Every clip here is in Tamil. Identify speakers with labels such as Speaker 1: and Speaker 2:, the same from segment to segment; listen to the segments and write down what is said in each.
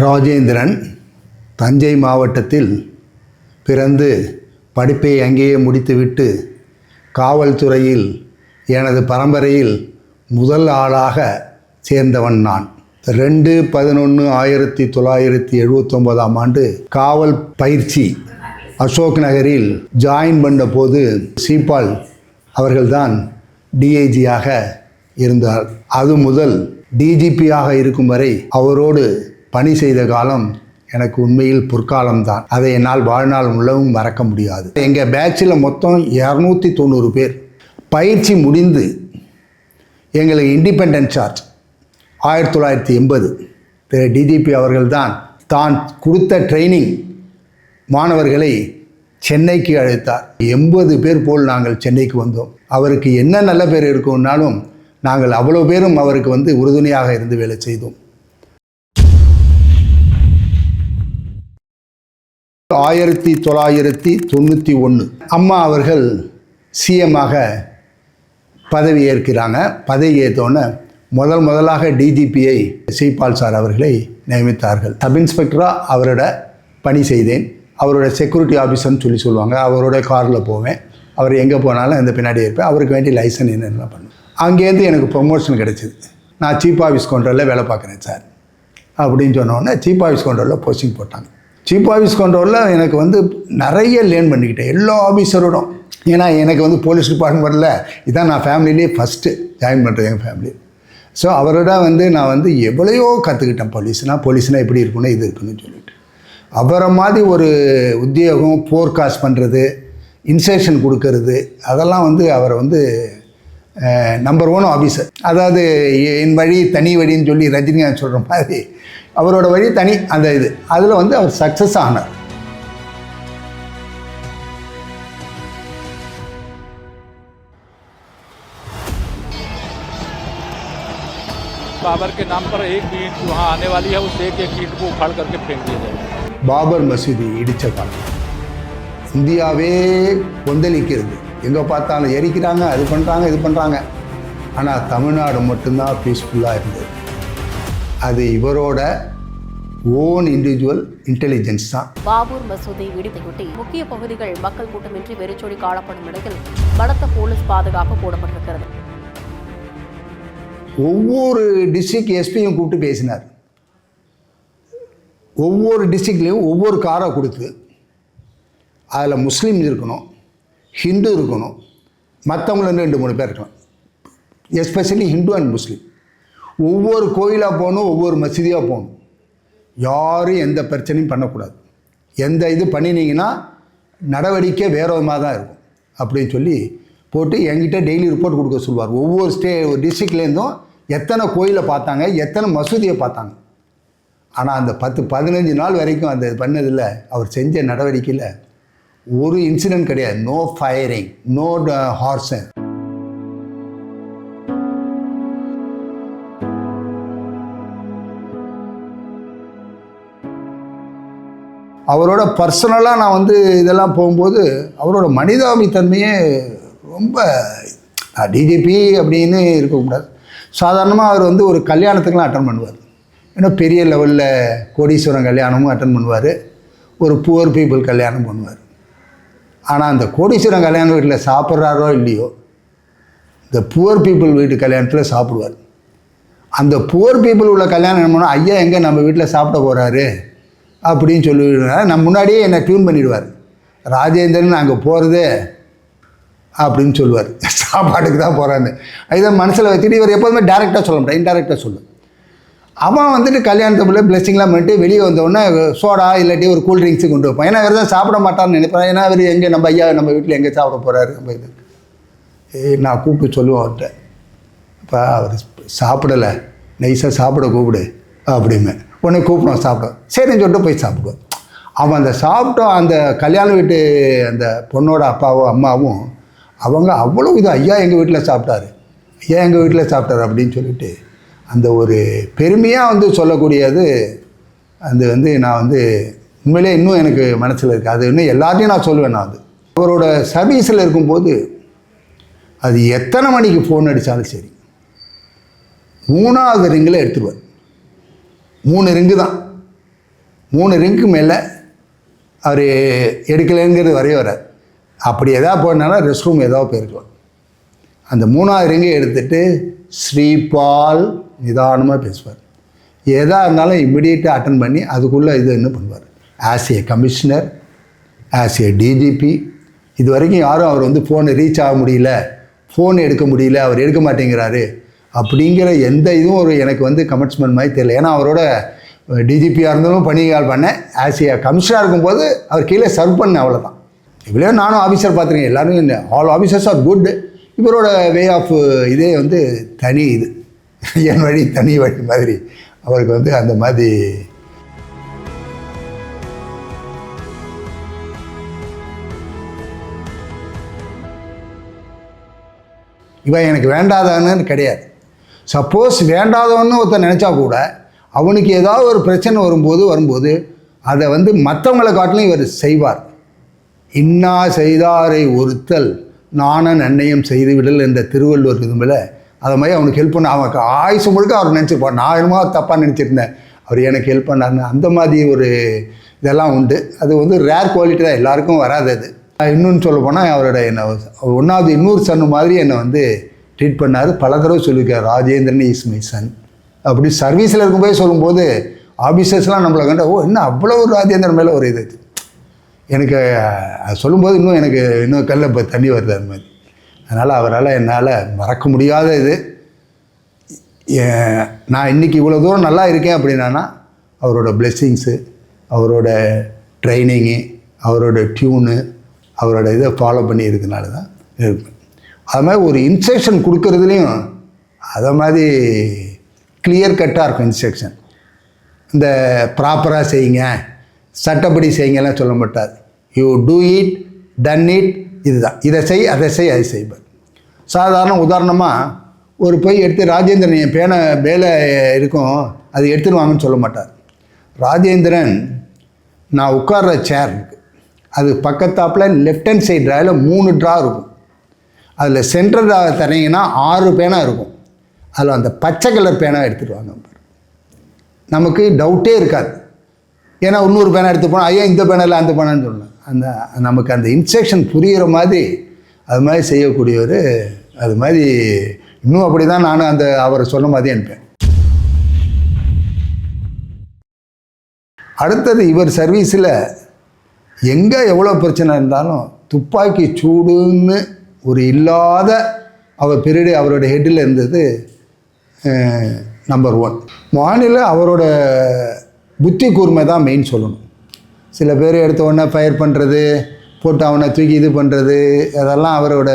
Speaker 1: ராஜேந்திரன் தஞ்சை மாவட்டத்தில் பிறந்து படிப்பை அங்கேயே முடித்துவிட்டு காவல்துறையில் எனது பரம்பரையில் முதல் ஆளாக சேர்ந்தவன் நான். 2/11/1979 ஆண்டு காவல் பயிற்சி அசோக் நகரில் ஜாயின் பண்ண போது சீபால் அவர்கள்தான் டிஐஜியாக இருந்தார். அது முதல் டிஜிபியாக இருக்கும் வரை அவரோடு பணி செய்த காலம் எனக்கு உண்மையில் பொற்காலம்தான். அதை என்னால் வாழ்நாள் முழுவதும் மறக்க முடியாது. எங்கள் பேட்சில் மொத்தம் 290 பேர். பயிற்சி முடிந்து எங்களுக்கு இண்டிபெண்டன்ட் சார்ஜ் 1980 டிஜிபி அவர்கள்தான் தான் கொடுத்த ட்ரைனிங் மாணவர்களை சென்னைக்கு அழைத்தார். 80 பேர் போல் நாங்கள் சென்னைக்கு வந்தோம். அவருக்கு என்ன நல்ல பேர் இருக்கும்னாலும் நாங்கள் அவ்வளோ பேரும் அவருக்கு உறுதுணையாக இருந்து வேலை செய்தோம். 1991 அம்மா அவர்கள் சிஎம்மாக பதவி ஏற்கிறாங்க. பதவி ஏற்றோன்னே முதலாக டிஜிபியை சீபால் சார் அவர்களை நியமித்தார்கள். சப் இன்ஸ்பெக்டராக அவரோட பணி செய்தேன். அவரோட செக்யூரிட்டி ஆஃபீஸர்னு சொல்லுவாங்க. அவரோட காரில் போவேன். அவர் எங்கே போனாலும் அந்த பின்னாடி இருப்பேன். அவருக்கு வேண்டிய லைசன்ஸ் என்னென்ன பண்ணுவேன். அங்கேருந்து எனக்கு ப்ரொமோஷன் கிடைச்சிது. நான் சீஃப் ஆஃபீஸ் கண்ட்ரோலில் வேலை பார்க்குறேன் சார் அப்படின்னு சொன்னோடனே சீஃப் ஆஃபீஸ் கண்ட்ரோலில் போஸ்டிங் போட்டாங்க. சீஃப் ஆஃபீஸ் கண்ட்ரோலில் எனக்கு நிறைய லேர்ன் பண்ணிக்கிட்டேன் எல்லா ஆஃபீஸரோடும். ஏன்னா எனக்கு போலீஸ் டிபார்ட்மெண்ட்டில் இதான் நான் ஃபேமிலியிலே ஃபஸ்ட்டு ஜாயின் பண்ணுறது எங்கள் ஃபேமிலி. ஸோ அவரோட நான் எவ்வளையோ கற்றுக்கிட்டேன். போலீஸ்னால் எப்படி இருக்கணும் இது இருக்குன்னு சொல்லிட்டு. அவரை மாதிரி ஒரு உத்தியோகம் ஃபோர்காஸ்ட் பண்ணுறது, இன்ஸ்ட்ரக்ஷன் கொடுக்கறது, அதெல்லாம் அவரை நம்பர் 1 ஆஃபீஸர். அதாவது என் வழி தனி வழின்னு சொல்லி ரஜினிகாந்த் சொல்கிற மாதிரி அவரோட வழி தனி. அந்த இது அதில் அவர் சக்ஸஸ் ஆனார்.
Speaker 2: बाबर के नाम पर एक भी ईंट वहाँ आने वाली है, उस एक ईंट को उखाड़ करके फेंक दिया जाए.
Speaker 1: பாபர் மசூதி இடித்த காலம் இந்தியாவே கொந்தளிக்கிறது. எங்கே பார்த்தாலும் எரிக்கிறாங்க, அது பண்ணுறாங்க, இது பண்ணுறாங்க. ஆனால் தமிழ்நாடு மட்டும்தான் பீஸ்ஃபுல்லாக இருந்தது. அது இவரோட ஓன் இண்டிவிஜுவல் இன்டெலிஜென்ஸ் தான்.
Speaker 3: பாபர் மசூதி இடித்தையொட்டி முக்கிய பகுதிகள் மக்கள் கூட்டமின்றி வெறிச்சொடி காணப்படும் நிலையில் பலத்த போலீஸ் பாதுகாப்பு போடப்பட்டிருக்கிறது.
Speaker 1: ஒவ்வொரு டிஸ்ட்ரிக்ட் எஸ்பியும் கூப்பிட்டு பேசினார். ஒவ்வொரு டிஸ்ட்ரிக்ட்லேயும் ஒவ்வொரு காரை கொடுத்து அதில் முஸ்லீம் இருக்கணும், ஹிந்து இருக்கணும், மற்றவங்களும் 2-3 பேர் இருக்கலாம். எஸ்பெஷலி ஹிந்து அண்ட் முஸ்லீம். ஒவ்வொரு கோயிலாக போகணும், ஒவ்வொரு மசூதியாக போகணும். யாரும் எந்த பிரச்சனையும் பண்ணக்கூடாது. எந்த இது பண்ணினீங்கன்னா நடவடிக்கை வேறு விதமாக தான் இருக்கும் அப்படின்னு சொல்லி போட்டு என்கிட்ட டெய்லி ரிப்போர்ட் கொடுக்க சொல்லுவார். ஒவ்வொரு டிஸ்ட்ரிக்ட்லேருந்தும் எத்தனை கோயிலை பார்த்தாங்க, எத்தனை மசூதியை பார்த்தாங்க. ஆனால் அந்த 10-15 நாள் வரைக்கும் அந்த பண்ணதில் அவர் செஞ்ச நடவடிக்கையில் ஒரு இன்சிடென்ட் கிடையாது. No firing, no arson. அவரோட பர்சனலாக நான் இதெல்லாம் போகும்போது அவரோட மனிதாபித்தன்மையே ரொம்ப டிஜிபி அப்படின்னு இருக்கக்கூடாது. சாதாரணமாக அவர் ஒரு கல்யாணத்துக்கெலாம் அட்டன் பண்ணுவார். ஏன்னா பெரிய லெவலில் கோடீஸ்வரன் கல்யாணமும் அட்டன் பண்ணுவார், ஒரு புவர் பீப்புள் கல்யாணம் பண்ணுவார். ஆனால் அந்த கோடீஸ்வரன் கல்யாண வீட்டில் சாப்பிட்றாரோ இல்லையோ, இந்த புவர் பீப்புள் வீட்டு கல்யாணத்தில் சாப்பிடுவார். அந்த புவர் பீப்புள் உள்ள கல்யாணம் என்ன பண்ணால், ஐயா எங்கே நம்ம வீட்டில் சாப்பிட போகிறாரு அப்படின்னு சொல்லிவிடுவார். நான் முன்னாடியே என்னை டியூன் பண்ணிவிடுவார். ராஜேந்திரன் அங்கே போகிறதே அப்படின்னு சொல்லுவார், சாப்பாட்டுக்கு தான் போகிறான்னு. இதை மனசில் வச்சுட்டு இவர் எப்போதுமே டேரெக்டாக சொல்ல மாட்டேன், இன்டெரக்டாக சொல்லுவேன். அவன் கல்யாணத்தை போல பிளெஸிங்லாம் பண்ணிட்டு வெளியே வந்தோடனே சோடா இல்லாட்டி ஒரு கூல்ட்ரிங்க்ஸு கொண்டு வைப்பான். ஏன்னா இவர் தான் சாப்பிட மாட்டான்னு நினைப்பேன். ஏன்னா அவர் எங்கே நம்ம ஐயா நம்ம வீட்டில் எங்கே சாப்பிட போகிறாரு நம்ம இது நான் கூப்பிட்டு சொல்லுவேன் அவர்கிட்ட. இப்போ அவர் சாப்பிடலை, நைஸாக சாப்பிட கூப்பிடு அப்படிமே. உடனே கூப்பிடுவோம் சாப்பிட. சரின்னு சொல்லிட்டு போய் சாப்பிடுவோம். அவன் அந்த சாப்பிட்டோம். அந்த கல்யாண வீட்டு அந்த பொண்ணோட அப்பாவும் அம்மாவும் அவங்க அவ்வளோ இது ஐயா எங்கள் வீட்டில் சாப்பிட்டாரு, ஐயா எங்கள் வீட்டில் சாப்பிட்டாரு அப்படின்னு சொல்லிட்டு அந்த ஒரு பெருமையாக சொல்லக்கூடியது அது நான் உண்மையிலே இன்னும் எனக்கு மனசில் இருக்குது. அது இன்னும் எல்லாத்தையும் நான் சொல்லுவேன். நான் அவரோட சர்வீஸில் இருக்கும்போது அது எத்தனை மணிக்கு ஃபோன் அடித்தாலும் சரி 3ஆவது ரிங்கில் எடுத்துருவார். 3 ரிங்கு தான். 3 ரிங்க்கு மேலே அவர் எடுக்கலைங்கிறது வரைய வராது. அப்படி எதாவது போனாலும் ரெஸ்ட் ரூம் ஏதாவது போயிருக்கலாம். அந்த 3வது ரிங்கை எடுத்துகிட்டு ஸ்ரீபால் நிதானமாக பேசுவார். எதாக இருந்தாலும் இம்மிடியேட்டாக அட்டன் பண்ணி அதுக்குள்ளே இது என்ன பண்ணுவார். As a commissioner, as a DGP, இது வரைக்கும் யாரும் அவர் வந்து ஃபோனை ரீச் ஆக முடியல, ஃபோன் எடுக்க முடியல, அவர் எடுக்க மாட்டேங்கிறாரு அப்படிங்கிற எந்த இதுவும் ஒரு எனக்கு வந்து கமிட்மெண்ட் மாதிரி தெரியல. ஏன்னா அவரோட டிஜிபியாக இருந்தாலும் பணியாள் பண்ணேன், ஆஸ் ஏ கமிஷனராக இருக்கும்போது அவர் கீழே சர்வ் பண்ணேன், அவ்வளோதான். இவ்வளோ நானும் ஆஃபீஸர் பார்த்துருக்கேன், எல்லோரும் ஆல் ஆஃபீஸர்ஸ் ஆர் குட். இவரோட வே ஆஃப் இதே வந்து தனி இது, என் வழி தனி வழி மாதிரி அவருக்கு வந்து அந்த மாதிரி. இவன் எனக்கு வேண்டாதான்னு கிடையாது. சப்போஸ் வேண்டாதவன்னு ஒருத்தர் நினச்சா கூட அவனுக்கு ஏதாவது ஒரு பிரச்சனை வரும்போது அதை வந்து மற்றவங்களை காட்டிலும் இவர் செய்வார். இன்னா செய்தாரை ஒருத்தல் நான நன்னயம் செய்துவிடல் என்ற திருவள்ளுவர் இதுமில்ல, அதை மாதிரி அவனுக்கு ஹெல்ப் பண்ண அவனுக்கு ஆயுசு முழுக்க அவர் நினச்சிருப்பார். நான் என்னமோ தப்பாக நினச்சிருந்தேன், அவர் எனக்கு ஹெல்ப் பண்ணாருன்னு. அந்த மாதிரி ஒரு இதெல்லாம் உண்டு. அது வந்து ரேர் குவாலிட்டி தான், எல்லாருக்கும் வராது அது. இன்னொன்று சொல்ல போனால் அவரோட என்னை 1வது இன்னொரு சன்னு மாதிரி என்னை வந்து ட்ரீட் பண்ணார். பல தடவை சொல்லியிருக்கார், ராஜேந்திரன் இஸ் மை சன் அப்படி. சர்வீஸில் இருக்கும்போது சொல்லும்போது ஆஃபீஸர்ஸ்லாம் நம்மளை கண்ட ஓ இன்னும் அவ்வளோ ஒரு ராஜேந்திரன் மேலே ஒரு இது எனக்கு சொல்லும்போது இன்னும் கல்ல இப்போ தண்ணி வருது அது மாதிரி. அதனால் அவரால் என்னால் மறக்க முடியாத இது. நான் இன்றைக்கி இவ்வளோ தூரம் நல்லா இருக்கேன் அப்படின்னா அவரோட பிளெஸ்ஸிங்ஸு, அவரோட ட்ரைனிங்கு, அவரோட டியூனு, அவரோட இதை ஃபாலோ பண்ணி இருக்கனால தான் இருப்பேன். அது மாதிரி ஒரு இன்ஸ்ட்ரக்ஷன் கொடுக்குறதுலையும் அதை மாதிரி கிளியர் கட்டாக இருக்கும் இன்ஸ்ட்ரக்ஷன். இந்த ப்ராப்பராக செய்யுங்க, சட்டப்படி செய்யுங்கலாம் சொல்ல மாட்டார். You do it, done it, இதுதான். இதை செய், அதை செய், அதை செய்வார். சாதாரண உதாரணமாக ஒரு போய் எடுத்து ராஜேந்திரன் என் பேனை வேலை இருக்கும் அது எடுத்துன்னு வாங்கன்னு சொல்ல மாட்டார். ராஜேந்திரன் நான் உட்கார்ற சேர் இருக்குது, அது பக்கத்தாப்பில் லெஃப்ட் ஹேண்ட் சைட் ட்ராவில் 3 ட்ரா இருக்கும். அதில் சென்ட்ரல் ட்ரா தரீங்கன்னா 6 பேனா இருக்கும். அதில் அந்த பச்சை கலர் பேனா எடுத்துகிட்டு வாங்க. நமக்கு டவுட்டே இருக்காது. ஏன்னா இன்னொரு பேனா எடுத்து போனால் ஐயா இந்த பேனா இல்லை அந்த பேனான்னு சொல்லலாம். அந்த நமக்கு அந்த இன்ஸ்ட்ரக்ஷன் புரிகிற மாதிரி அது மாதிரி செய்யக்கூடியவர். அது மாதிரி இன்னும் அப்படி தான் நானும் அந்த அவரை சொன்ன மாதிரி அனுப்பேன். அடுத்தது இவர் சர்வீஸில் எங்கே எவ்வளோ பிரச்சனை இருந்தாலும் துப்பாக்கி சூடுன்னு ஒரு இல்லாத அவர் பீரியடு அவரோட ஹெட்டில் இருந்தது நம்பர் 1. மாநில அவரோட புத்தி கூர்மை தான் மெயின் சொல்லணும். சில பேர் எடுத்த உடனே ஃபயர் பண்ணுறது, போட்டு அவனை தூக்கி இது பண்ணுறது, அதெல்லாம் அவரோட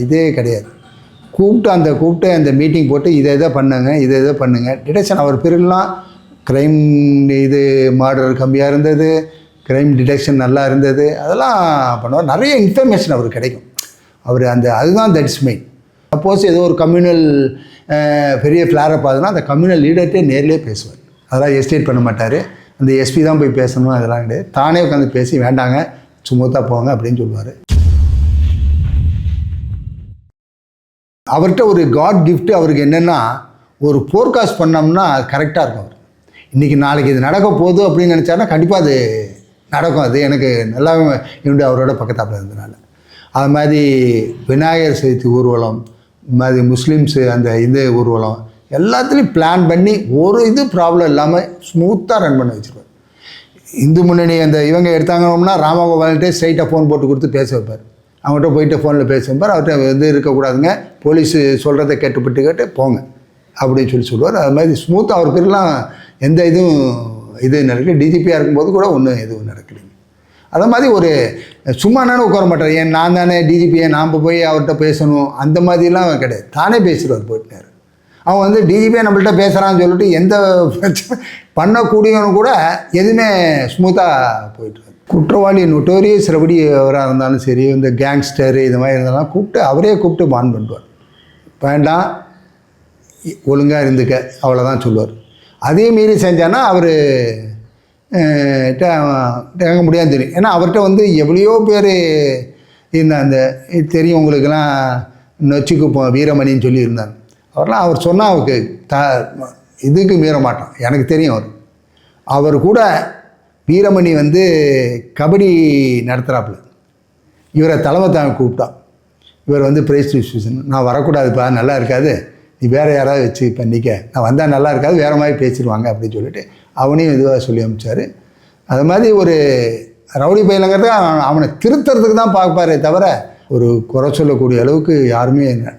Speaker 1: இதே கிடையாது. கூப்பிட்டு அந்த மீட்டிங் போட்டு இதை பண்ணுங்க, இதை பண்ணுங்க. டிடெக்ஷன் அவர் பீரியட்லாம் க்ரைம் இது மர்டர் கம்மியாக இருந்தது, க்ரைம் டிடெக்ஷன் நல்லா இருந்தது, அதெல்லாம் பண்ணுவார். நிறைய இன்ஃபர்மேஷன் அவருக்கு கிடைக்கும். அவர் அதுதான் தட்ஸ் மெயின். சப்போஸ் ஏதோ ஒரு கம்யூனல் பெரிய ஃப்ளாரப் ஆகுதுன்னா அந்த கம்யூனல் லீடர்கிட்டே நேர்லேயே பேசுவார். அதெல்லாம் எஸ்டேட் பண்ண மாட்டார். அந்த எஸ்பி தான் போய் பேசணும், அதெல்லாம் கிடையாது. தானே உட்காந்து பேசி வேண்டாங்க சுமூத்தாக போங்க அப்படின்னு சொல்லுவார். அவர்கிட்ட ஒரு காட் கிஃப்ட் அவருக்கு என்னென்னா, ஒரு ஃபோர்காஸ்ட் பண்ணோம்னா அது கரெக்டாக இருக்கும். அவர் இன்றைக்கி நாளைக்கு இது நடக்க போகுது அப்படின்னு நினச்சாருன்னா கண்டிப்பாக அது நடக்கும். அது எனக்கு நல்லாவே என்னுடைய அவரோட பக்கத்தாப்பில் இருந்ததுனால. அது மாதிரி விநாயகர் சதுர்த்தி ஊர்வலம், மாதிரி முஸ்லீம்ஸு அந்த இது ஊர்வலம் எல்லாத்துலேயும் பிளான் பண்ணி ஒரு இது ப்ராப்ளம் இல்லாமல் ஸ்மூத்தாக ரன் பண்ண வச்சுருவார். இந்து முன்னணி அந்த இவங்க எடுத்தாங்கன்னா ராமகோபால்கிட்டே ஸ்ட்ரைட்டாக ஃபோன் போட்டு கொடுத்து பேச வைப்பார். அவங்ககிட்ட போயிட்டு ஃபோனில் பேச வைப்பார். அவர்கிட்ட இது இருக்கக்கூடாதுங்க, போலீஸு சொல்கிறத கேட்டு போங்க அப்படின்னு சொல்லுவார். அது மாதிரி ஸ்மூத்தாக அவர் பேர்லாம் எந்த இதுவும் இது நடக்கல. டிஜிபியாக இருக்கும்போது கூட ஒன்றும் எதுவும் நடக்கலைங்க. அதை மாதிரி ஒரு சும்மா நானும் உட்கார மாட்டார். ஏன் நான் தானே டிஜிபியை நாம் போய் அவர்கிட்ட பேசணும் அந்த மாதிரிலாம் கிடையாது. தானே பேசுகிறார் போயிட்டார். அவன் டிஜிபியை நம்மள்கிட்ட பேசுகிறான்னு சொல்லிட்டு எந்த பிரச்சனை பண்ணக்கூடியவனு கூட எதுவுமே ஸ்மூத்தாக போயிட்டுருக்காரு. குற்றவாளி நொட்டோரியஸ் ரவுடி அவராக இருந்தாலும் சரி, இந்த கேங்ஸ்டரு இது மாதிரி இருந்தாலும் அவரே கூப்பிட்டு பான் பண்ணுவார். வேண்டாம் ஒழுங்காக இருந்துக்க அவ்வளோதான் சொல்லுவார். அதே மீறி செஞ்சான்னா அவர் கேட்க முடியாது தெரியும். ஏன்னா அவர்கிட்ட எவ்வளையோ பேர் அந்த தெரியும் உங்களுக்கெல்லாம் நொச்சிக்கு வீரமணின்னு சொல்லியிருந்தாங்க. அவர் சொன்னால் அவருக்கு இதுக்கு மீற மாட்டான். எனக்கு தெரியும் அவர் கூட வீரமணி வந்து கபடி நடத்துகிறாப்புல. இவரை தலைமை தாங்க கூப்பிட்டான். இவர் வந்து ப்ரைஸ் டிஸ்ட்ரிபியூஷன், நான் வரக்கூடாதுப்பா, நல்லா இருக்காது, நீ வேறு யாராவது வச்சு பண்ணிக்க, நான் வந்தால் நல்லா இருக்காது, வேறு மாதிரி பேசிடுவாங்க அப்படின்னு சொல்லிட்டு அவனையும் இதுவாக சொல்லி அனுப்பிச்சார். அது மாதிரி ஒரு ரவுடி பயிலங்கிறது அவனை திருத்துறதுக்கு தான் பார்ப்பாரே தவிர ஒரு குறை சொல்லக்கூடிய அளவுக்கு யாருமே இல்லை.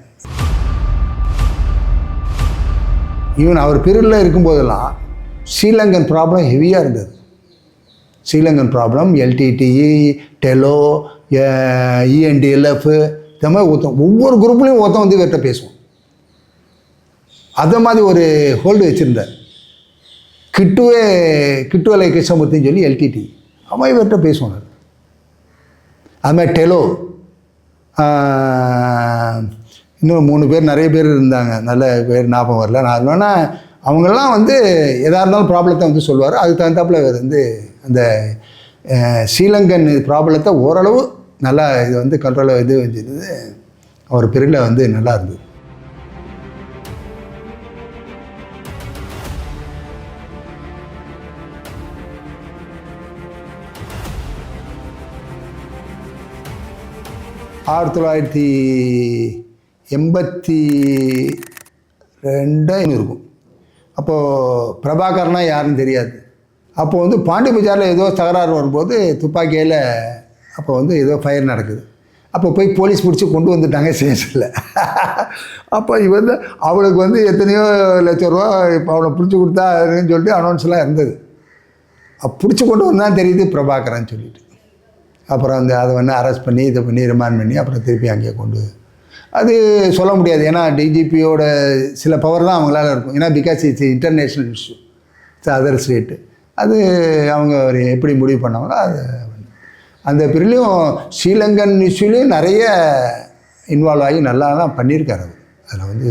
Speaker 1: ஈவன் அவர் பீரியடில் இருக்கும்போதெல்லாம் ஸ்ரீலங்கன் ப்ராப்ளம் ஹெவியாக இருந்தது. Sri Lankan problem, LTTE, TELO, ENDLF, இந்த மாதிரி ஒவ்வொரு குரூப்லேயும் வந்து இவர்கிட்ட பேசுவோம். அதை மாதிரி ஒரு ஹோல்டு வச்சுருந்தார். கிட்டுவலை கிருஷ்ணமூர்த்தின்னு சொல்லி எல்டிடி, அவன் இவர்கிட்ட பேசுவாங்க. அது மாதிரி டெலோ, இன்னும் 3 பேர், நிறைய பேர் இருந்தாங்க, நல்ல பேர் ஞாபகம் வரல. நான் இல்லைன்னா அவங்கெல்லாம் வந்து எதாக இருந்தாலும் ப்ராப்ளத்தை வந்து சொல்லுவார். அதுக்கு தகுந்தாப்பில் இவர் வந்து அந்த ஸ்ரீலங்கன் ப்ராப்ளத்தை ஓரளவு நல்லா இது வந்து கண்ட்ரோலாக இது வச்சுருந்தது. அவர் பீரியடில் வந்து நல்லா இருந்தது. ஆயிரத்தி 1982 இருக்கும். அப்போது பிரபாகரனா யாருன்னு தெரியாது. அப்போது வந்து பாண்டி பஜாரில் ஏதோ தகராறு வரும்போது துப்பாக்கியில் அப்போ வந்து ஏதோ ஃபயர் நடக்குது. அப்போ போய் போலீஸ் பிடிச்சி கொண்டு வந்துட்டாங்க ஸ்டேஷனில். அப்போ இவன் அவளுக்கு வந்து எத்தனையோ லட்சம் ரூபா இப்போ அவளை பிடிச்சி கொடுத்தாருன்னு சொல்லிட்டு அனௌன்ஸ்லாம் இருந்தது. பிடிச்சி கொண்டு வந்தால் தெரியுது பிரபாகரன் சொல்லிட்டு. அப்புறம் வந்து அதை வந்து அரெஸ்ட் பண்ணி இதை பண்ணி ரிமாண்ட் பண்ணி அப்புறம் திருப்பி அங்கேயே கொண்டு, அது சொல்ல முடியாது. ஏன்னா டிஜிபியோட சில பவர் தான் அவங்களால இருக்கும். ஏன்னா because it's international issue, it's other state. அது அவங்க எப்படி முடிவு பண்ணாங்களோ அது. அந்த பிரிலையும் ஸ்ரீலங்கன் இஷ்யூலேயும் நிறைய இன்வால்வ் ஆகி நல்லா தான் பண்ணியிருக்காரு அவர். அதில் வந்து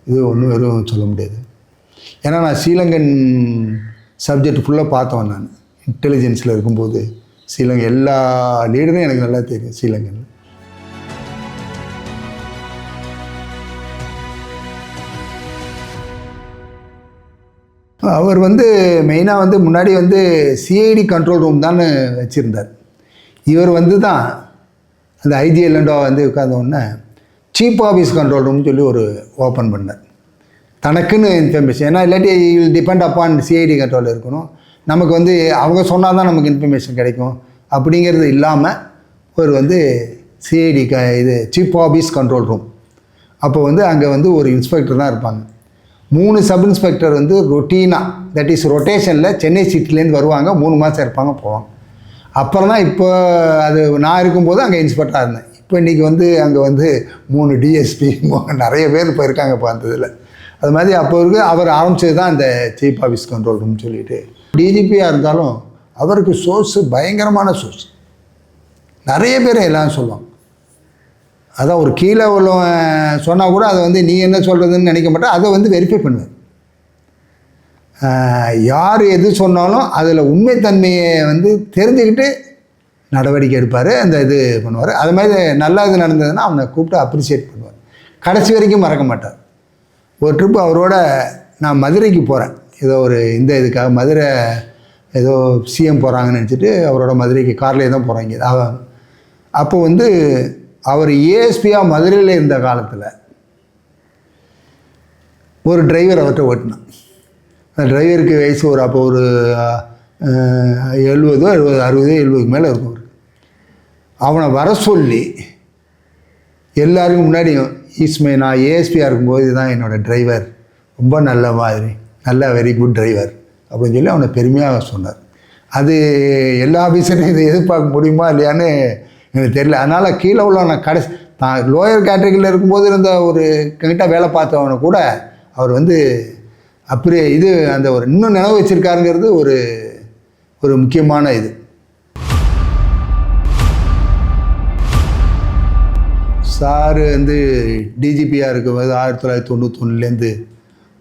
Speaker 1: இது ஒன்றும் வெறும் சொல்ல முடியாது. ஏன்னா நான் ஸ்ரீலங்கன் சப்ஜெக்ட் ஃபுல்லாக பார்த்தோம். நான் இன்டெலிஜென்ஸில் இருக்கும்போது ஸ்ரீலங்கா எல்லா லீடரும் எனக்கு நல்லா தெரியும் ஸ்ரீலங்கன். அவர் வந்து மெயினாக வந்து முன்னாடி வந்து சிஐடி கண்ட்ரோல் ரூம் தான் வச்சுருந்தார். இவர் வந்து தான் அந்த ஐஜிஎல்எண்டோ வந்து உட்கார்ந்தோடனே சீஃப் ஆஃபீஸ் கண்ட்ரோல் ரூம்னு சொல்லி ஒரு ஓப்பன் பண்ணார். தனக்குன்னு இன்ஃபர்மேஷன், ஏன்னா இல்லாட்டி டிபெண்ட் அப்பான் சிஐடி கண்ட்ரோல் இருக்கணும், நமக்கு வந்து அவங்க சொன்னால் தான் நமக்கு இன்ஃபர்மேஷன் கிடைக்கும் அப்படிங்கிறது இல்லாமல் ஒரு வந்து சிஐடி இது சீஃப் ஆஃபீஸ் கண்ட்ரோல் ரூம். அப்போ வந்து அங்கே வந்து ஒரு இன்ஸ்பெக்டர் தான் இருப்பாங்க. 3 சப் இன்ஸ்பெக்டர் வந்து ரொட்டீனாக, தட் இஸ் ரொட்டேஷனில் சென்னை சிட்டிலேருந்து வருவாங்க, 3 மாதம் இருப்பாங்க, போவாங்க. அப்புறம் தான் இப்போ அது நான் இருக்கும்போது அங்கே இன்ஸ்பெக்டராக இருந்தேன். இப்போ இன்றைக்கி வந்து அங்கே வந்து 3 டிஎஸ்பி நிறைய பேர் இப்போ இருக்காங்க இப்போ அந்த இதில். அது மாதிரி அப்போ இருக்கு அவர் ஆரம்பித்தது தான் அந்த சீஃப் ஆஃபீஸ் கண்ட்ரோல் ரூம்னு சொல்லிட்டு. டிஜிபியாக இருந்தாலும் அவருக்கு சோர்ஸு பயங்கரமான சோர்ஸ். நிறைய பேர் எல்லாம் சொல்லுவாங்க. அதான் ஒரு கீழே உள்ளவன் சொன்னால் கூட அதை வந்து நீ என்ன சொல்கிறதுன்னு நினைக்க மாட்டேன், அதை வந்து வெரிஃபை பண்ணுவேன். யார் எது சொன்னாலும் அதில் உண்மைத்தன்மையை வந்து தெரிஞ்சுக்கிட்டு நடவடிக்கை எடுப்பார், அந்த இது பண்ணுவார். அது மாதிரி நல்லா இது நடந்ததுன்னா அவனை கூப்பிட்டு அப்ரிஷியேட் பண்ணுவார். கடைசி வரைக்கும் மறக்க மாட்டார். ஒரு ட்ரிப்பு அவரோட நான் மதுரைக்கு போகிறேன், ஏதோ ஒரு இந்த இதுக்காக மதுரை ஏதோ சிஎம் போகிறாங்கன்னு நினச்சிட்டு அவரோட மதுரைக்கு கார்லேயே தான் போகிறாங்க. அப்போ வந்து அவர் ஏஎஸ்பியாக மதுரையில் இருந்த காலத்தில் ஒரு டிரைவர் அவர்கிட்ட ஓட்டினான். அந்த டிரைவருக்கு வயசு ஒரு அப்போ ஒரு 70 60 70க்கு மேலே இருக்கும். அவனை வர சொல்லி எல்லாருக்கும் முன்னாடியும் ஈஸ்மே நான் ஏஎஸ்பியாக இருக்கும்போது இதுதான் என்னோடய டிரைவர், ரொம்ப நல்ல மாதிரி, நல்ல வெரி குட் டிரைவர் அப்படின்னு சொல்லி அவனை பெருமையாக சொன்னார். அது எல்லா ஆஃபீஸரையும் இதை எதிர்பார்க்க முடியுமா இல்லையான்னு எனக்கு தெரியல. அதனால் கீழே உள்ள நான் தான் லோயர் கேட்டகரியில் இருக்கும்போது இருந்த ஒரு கிட்ட வேலை பார்த்தவனை கூட அவர் வந்து அப்படியே இது அந்த ஒரு இன்னும் நினைவு வச்சுருக்காருங்கிறது ஒரு முக்கியமான இது. சார் வந்து டிஜிபியாக இருக்கும்போது 1991லேருந்து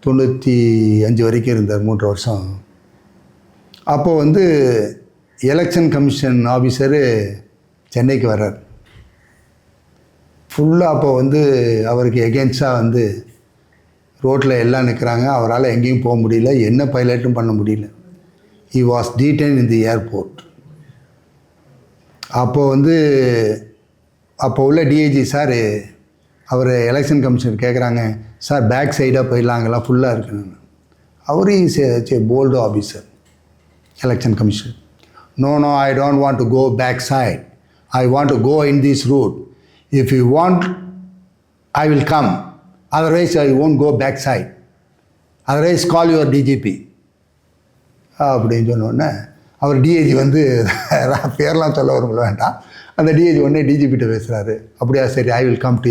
Speaker 1: 95 வரைக்கும் இருந்தார், 3 வருஷம். அப்போது வந்து எலெக்ஷன் கமிஷன் ஆஃபீஸரு சென்னைக்கு வர்றார். ஃபுல்லாக அப்போ வந்து அவருக்கு எகென்ஸ்டாக வந்து ரோட்டில் எல்லாம் நிற்கிறாங்க. அவரால் எங்கேயும் போக முடியல, என்ன பைலட்டும் பண்ண முடியல. he was detained in the airport. அப்போ உள்ள டிஐஜி சார் அவர் எலெக்ஷன் கமிஷனர் கேட்குறாங்க, சார் பேக் சைடாக போயிடலாம், அங்கெல்லாம் ஃபுல்லாக இருக்குன்னு. அவர் is a bold officer, election commission. No, I don't want to go back side. I want to go in this route. If you want, I will come. Otherwise, I won't go back side. Otherwise, call your DGP. அப்படின்னு சொன்னோடனே அவர் டிஐஜி பேர்லாம் சொல்ல வரும்போது வேண்டாம், அந்த டிஐஜி உடனே டிஜிபிட்ட பேசுகிறாரு. அப்படியா, சரி, ஐ வில் கம் டு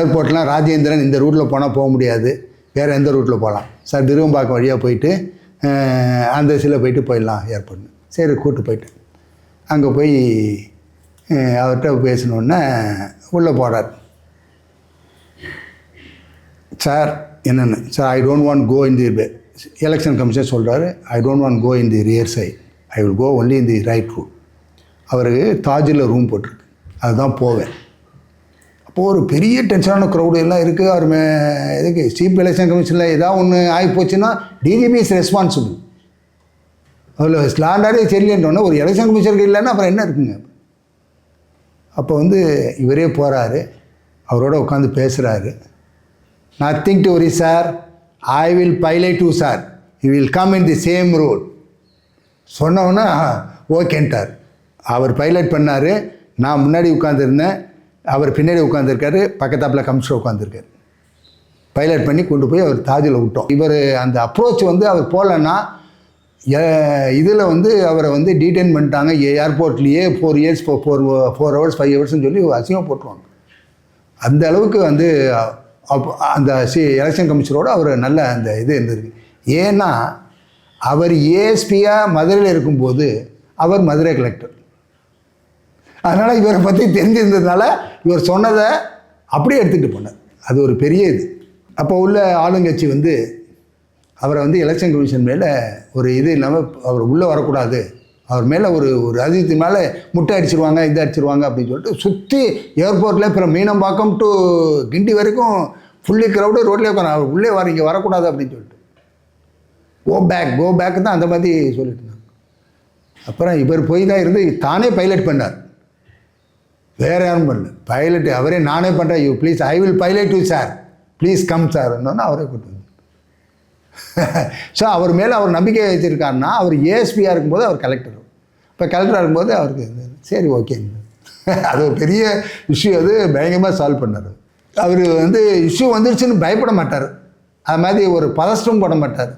Speaker 1: ஏர்போர்ட்லாம் ராஜேந்திரன் இந்த ரூட்டில் போனால் போக முடியாது, வேறு எந்த ரூட்டில் போகலாம் சார், விருகம்பாக்கம் வழியாக போயிட்டு அந்த சில போயிட்டு போயிடலாம் ஏர்போர்ட்னு. சரி, கூப்பிட்டு போயிட்டேன். அங்கே போய் அவர்கிட்ட பேசினோடனே உள்ளே போகிறார். சார் என்னென்னு, sir I don't want go in the election commission சொல்கிறாரு, I don't want go in the rear side, I will go only in the right route. அவருக்கு தாஜில் ரூம் போட்டிருக்கு, அதுதான் போவேன். அப்போது ஒரு பெரிய டென்ஷனான க்ரௌடு எல்லாம் இருக்குது. அவர் எதுக்கு சீஃப் எலெக்ஷன் கமிஷனில் ஏதாவது ஒன்று ஆகி போச்சுன்னா டிஜிபி இஸ் ரெஸ்பான்சிபிள். அவ்வளோ ஸ்லாண்டாரே சரியில்லைன்றோன்னா ஒரு எலெக்ஷன் கமிஷனருக்கு இல்லைன்னா அப்புறம் என்ன இருக்குங்க. அப்போ இவரே போகிறாரு, அவரோட உட்காந்து பேசுகிறாரு. Nothing to worry sir, I will pilot you sir, you will come in the same road சொன்னோன்னா ஓகேன்ட்டார். அவர் பைலட் பண்ணார், நான் முன்னாடி உட்காந்துருந்தேன், அவர் பின்னாடி உட்காந்துருக்காரு, பக்கத்தாப்பில் கமிஷனர் உட்காந்துருக்காரு. பைலட் பண்ணி கொண்டு போய் அவர் தாஜில் விட்டோம். இவர் அந்த அப்ரோச் அவர் போகலன்னா இதில் அவரை டீடைன் பண்ணிட்டாங்க ஏர்போர்ட்லேயே 4 years 4 hours 5 ஹவர்ஸ்னு சொல்லி அசிங்கம் போட்டுருவாங்க. அந்த அளவுக்கு அந்த எலெக்ஷன் கமிஷனரோடு அவர் நல்ல அந்த இது இருந்திருக்கு. ஏன்னா அவர் ஏஎஸ்பியாக மதுரையில் இருக்கும்போது அவர் மதுரை கலெக்டர். அதனால் இவரை பற்றி தெரிஞ்சிருந்ததுனால இவர் சொன்னதை அப்படியே எடுத்துகிட்டு போனார். அது ஒரு பெரிய இது. அப்போ உள்ள ஆளுங்கட்சி அவரை எலெக்ஷன் கமிஷன் மேலே ஒரு இது இல்லாமல் அவர் உள்ளே வரக்கூடாது, அவர் மேலே ஒரு அதிகத்துக்கு மேலே முட்டை அடிச்சிருவாங்க, இதை அடிச்சிருவாங்க அப்படின்னு சொல்லிட்டு சுற்றி ஏர்போர்ட்டில் அப்புறம் மீனம்பாக்கம் டு கிண்டி வரைக்கும் ஃபுல்லி க்ரௌடு ரோட்லேயே உட்காந்து அவர் உள்ளே இங்கே வரக்கூடாது அப்படின்னு சொல்லிட்டு கோ பேக் தான் அந்த மாதிரி சொல்லிட்டு இருந்தாங்க. அப்புறம் இவர் போய் தான் இருந்து தானே பைலட் பண்ணார், வேறு யாரும் பண்ணல. பைலட்டு அவரே நானே பண்ணுறேன், you please I will pilot you sir, please come sir அவரே கூப்பிட்டு. ஸோ அவர் மேலே அவர் நம்பிக்கை வச்சுருக்காருன்னா அவர் ஏஎஸ்பியாக இருக்கும்போது அவர் கலெக்டர், இப்போ கலெக்டராக இருக்கும்போது அவருக்கு சரி ஓகே அது ஒரு பெரிய இஷ்யூ, அது பயங்கரமாக சால்வ் பண்ணார். அவர் இஷ்யூ வந்துருச்சுன்னு பயப்பட மாட்டார், அது மாதிரி ஒரு பதஷ்டம் போட மாட்டார்.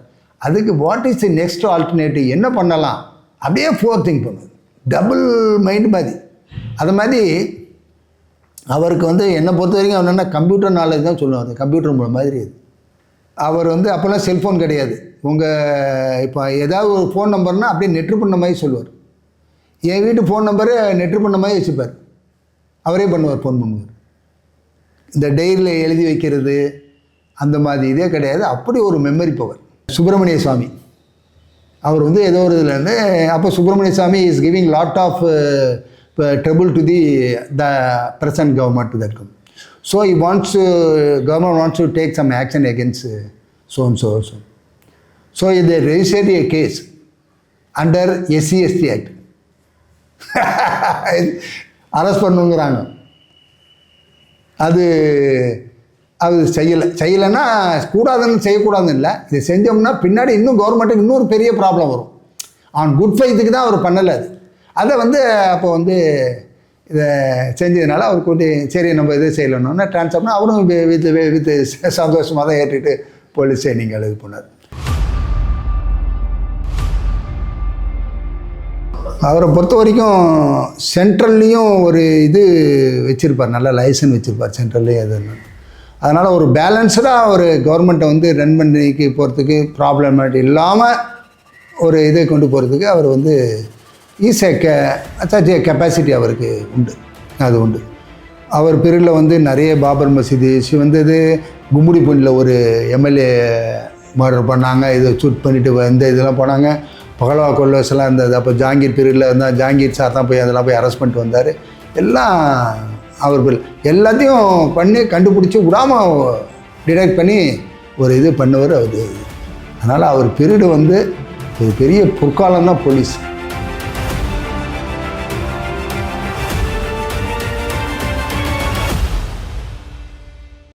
Speaker 1: அதுக்கு what is the next alternative, என்ன பண்ணலாம் அப்படியே திங்க் பண்ணுவார், டபுள் மைண்டு மாதிரி. அது மாதிரி அவருக்கு என்னை பொறுத்த வரைக்கும் அவர் என்ன கம்ப்யூட்டர் நாலேஜ் தான் சொல்லுவார், கம்ப்யூட்டர் மாதிரி. அது அவர் அப்போல்லாம் செல்ஃபோன் கிடையாது. இப்போ ஏதாவது ஒரு ஃபோன் நம்பர்னால் அப்படியே நெட்ரு பண்ண மாதிரி சொல்லுவார். என் வீட்டு ஃபோன் நம்பரு நெட்ரு பண்ண மாதிரி வச்சுப்பார், அவரே பண்ணுவார், ஃபோன் பண்ணுவார். இந்த டைரியில் எழுதி வைக்கிறது அந்த மாதிரி இதே கிடையாது, அப்படி ஒரு மெமரி பவர். சுப்பிரமணிய சுவாமி அவர் ஏதோ ஒரு இதுலேருந்து அப்போ Subramanian Swamy is giving lot of trouble to the present government that come. So he wants government wants to take some action against so and so also. So they registered a case under SC/ST Act. Arrest பண்ணுங்கிறாங்க. அது செய்யலைன்னா கூடாதுன்னு செய்யக்கூடாதுன்னு இல்லை, இது செஞ்சோம்னா பின்னாடி இன்னும் கவர்மெண்ட்டுக்கு இன்னொரு பெரிய ப்ராப்ளம் வரும். அவன் குட் ஃபைத்துக்கு தான் அவர் பண்ணலை. அதை அப்போ இதை செஞ்சதுனால அவருக்கு சரி நம்ம இது செய்யலன்னா ட்ரான்ஸ்ஃபர்னா அவரும் வித் சந்தோஷமாக தான் ஏற்றிட்டு போலீஸ் ட்ரைனிங் இது பண்ணார். அவரை பொறுத்த வரைக்கும் சென்ட்ரல்லையும் ஒரு இது வச்சுருப்பார், நல்ல லைசன்ஸ் வச்சுருப்பார் சென்ட்ரல்லையும். எதுன்னு அதனால் ஒரு பேலன்ஸ்டாக ஒரு கவர்மெண்ட்டை ரன் பண்ணிக்கு போகிறதுக்கு ப்ராப்ளமேட்டிக் இல்லாமல் ஒரு இதை கொண்டு போகிறதுக்கு அவர் ஈஸ் ஏ கெப்பாசிட்டி அவருக்கு உண்டு, அது உண்டு. அவர் பீரியடில் நிறைய பாபர் மசீதி இது கும்முடிப்பூண்டில் ஒரு எம்எல்ஏ மர்டர் பண்ணாங்க, இதை ஷூட் பண்ணிவிட்டு இதெல்லாம் போனாங்க. பகலவா கொல்லோஸ்லாம் இருந்தது. அப்போ ஜாங்கீர் பீரியடில் இருந்தால் ஜாங்கீர் சார் தான் போய் அதெல்லாம் போய் அரெஸ்ட் பண்ணிட்டு வந்தார். எல்லாம் அவர் எல்லாத்தையும் பண்ணி கண்டுபிடிச்சி விடாமல் டிடெக்ட் பண்ணி ஒரு இது பண்ணவர் அவர். அதனால் அவர் பீரியடு இது பெரிய பொற்காலம் தான் போலீஸ்.